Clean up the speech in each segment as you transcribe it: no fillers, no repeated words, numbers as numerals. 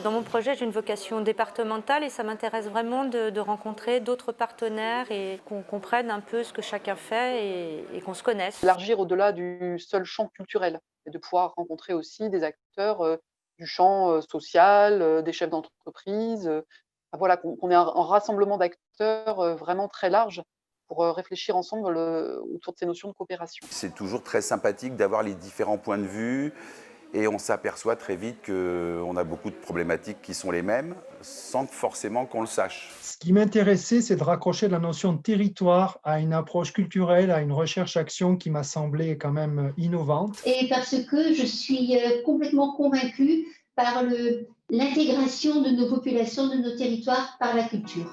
Dans mon projet, j'ai une vocation départementale et ça m'intéresse vraiment de rencontrer d'autres partenaires et qu'on comprenne un peu ce que chacun fait et qu'on se connaisse. Élargir au-delà du seul champ culturel et de pouvoir rencontrer aussi des acteurs, du champ, social, des chefs d'entreprise, voilà, qu'on ait un rassemblement d'acteurs, vraiment très large pour, réfléchir ensemble, autour de ces notions de coopération. C'est toujours très sympathique d'avoir les différents points de vue et on s'aperçoit très vite qu'on a beaucoup de problématiques qui sont les mêmes sans forcément qu'on le sache. Ce qui m'intéressait, c'est de raccrocher la notion de territoire à une approche culturelle, à une recherche-action qui m'a semblé quand même innovante. Et parce que je suis complètement convaincue par l'intégration de nos populations, de nos territoires par la culture.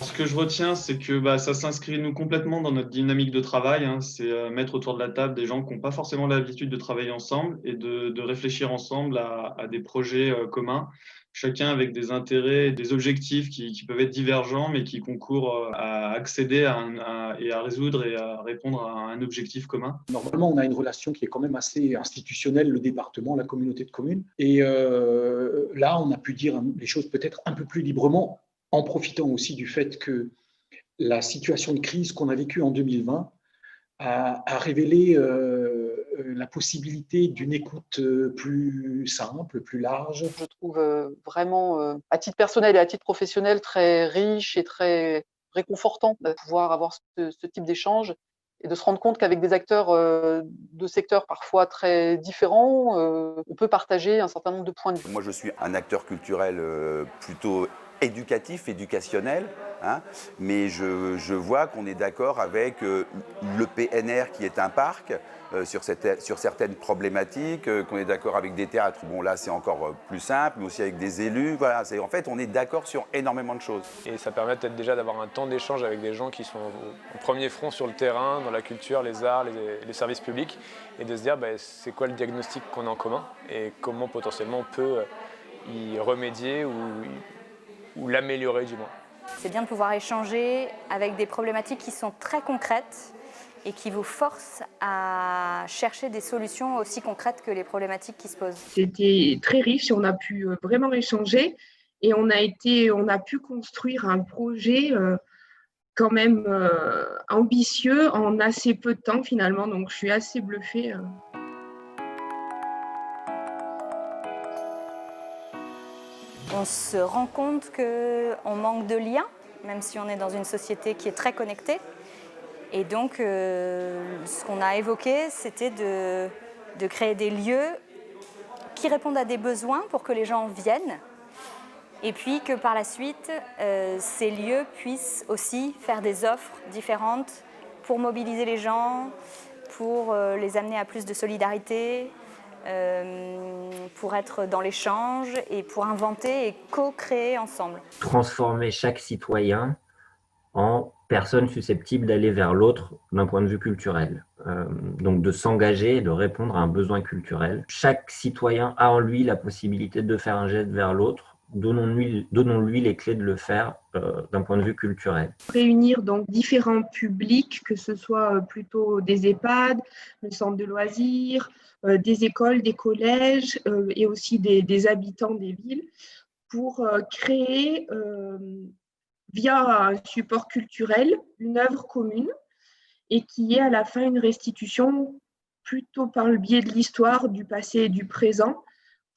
Ce que je retiens, c'est que ça s'inscrit nous complètement dans notre dynamique de travail, hein. C'est mettre autour de la table des gens qui n'ont pas forcément l'habitude de travailler ensemble et de réfléchir ensemble à des projets communs, chacun avec des intérêts et des objectifs qui peuvent être divergents, mais qui concourent à accéder et à résoudre et à répondre à un objectif commun. Normalement, on a une relation qui est quand même assez institutionnelle, le département, la communauté de communes. Et là, on a pu dire les choses peut-être un peu plus librement, en profitant aussi du fait que la situation de crise qu'on a vécue en 2020 a révélé la possibilité d'une écoute plus simple, plus large. Je trouve, vraiment, à titre personnel et à titre professionnel, très riche et très réconfortant de pouvoir avoir ce type d'échange et de se rendre compte qu'avec des acteurs, de secteurs parfois très différents, on peut partager un certain nombre de points de vue. Moi, je suis un acteur culturel plutôt éducationnel, hein, mais je vois qu'on est d'accord avec le PNR qui est un parc sur certaines problématiques, qu'on est d'accord avec des théâtres. Bon, là, c'est encore plus simple, mais aussi avec des élus. Voilà, en fait, on est d'accord sur énormément de choses. Et ça permet peut-être déjà d'avoir un temps d'échange avec des gens qui sont au premier front sur le terrain, dans la culture, les arts, les services publics, et de se dire c'est quoi le diagnostic qu'on a en commun et comment potentiellement on peut y remédier ou l'améliorer du moins. C'est bien de pouvoir échanger avec des problématiques qui sont très concrètes et qui vous forcent à chercher des solutions aussi concrètes que les problématiques qui se posent. C'était très riche et on a pu vraiment échanger et on a pu construire un projet quand même ambitieux en assez peu de temps finalement, donc je suis assez bluffée. On se rend compte qu'on manque de liens, même si on est dans une société qui est très connectée. Et donc, ce qu'on a évoqué, c'était de créer des lieux qui répondent à des besoins pour que les gens viennent. Et puis que par la suite, ces lieux puissent aussi faire des offres différentes pour mobiliser les gens, pour les amener à plus de solidarité, pour être dans l'échange et pour inventer et co-créer ensemble. Transformer chaque citoyen en personne susceptible d'aller vers l'autre d'un point de vue culturel. Donc de s'engager et de répondre à un besoin culturel. Chaque citoyen a en lui la possibilité de faire un geste vers l'autre. Donnons-lui les clés de le faire d'un point de vue culturel. Réunir donc différents publics, que ce soit plutôt des EHPAD, le centre de loisirs, des écoles, des collèges et aussi des habitants des villes pour créer via un support culturel une œuvre commune et qui est à la fin une restitution plutôt par le biais de l'histoire, du passé et du présent,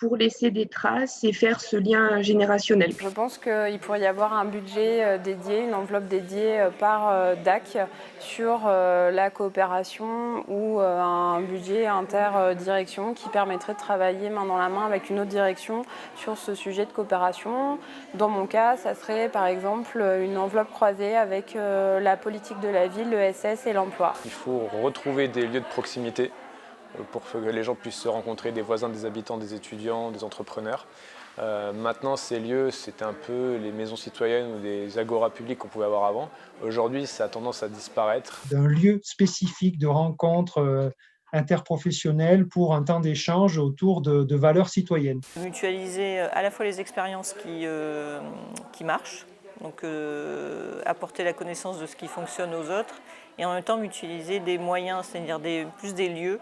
pour laisser des traces et faire ce lien générationnel. Je pense qu'il pourrait y avoir un budget dédié, une enveloppe dédiée par DAC sur la coopération ou un budget interdirection qui permettrait de travailler main dans la main avec une autre direction sur ce sujet de coopération. Dans mon cas, ça serait par exemple une enveloppe croisée avec la politique de la ville, le SS et l'emploi. Il faut retrouver des lieux de proximité pour que les gens puissent se rencontrer, des voisins, des habitants, des étudiants, des entrepreneurs. Maintenant, ces lieux, c'était un peu les maisons citoyennes ou des agoras publics qu'on pouvait avoir avant. Aujourd'hui, ça a tendance à disparaître. D'un lieu spécifique de rencontre interprofessionnelle pour un temps d'échange autour de valeurs citoyennes. Mutualiser à la fois les expériences qui marchent, donc apporter la connaissance de ce qui fonctionne aux autres, et en même temps mutualiser des moyens, c'est-à-dire plus des lieux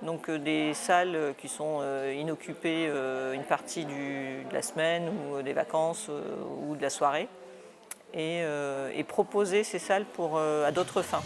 donc des salles qui sont inoccupées une partie de la semaine ou des vacances ou de la soirée, et proposer ces salles à d'autres fins.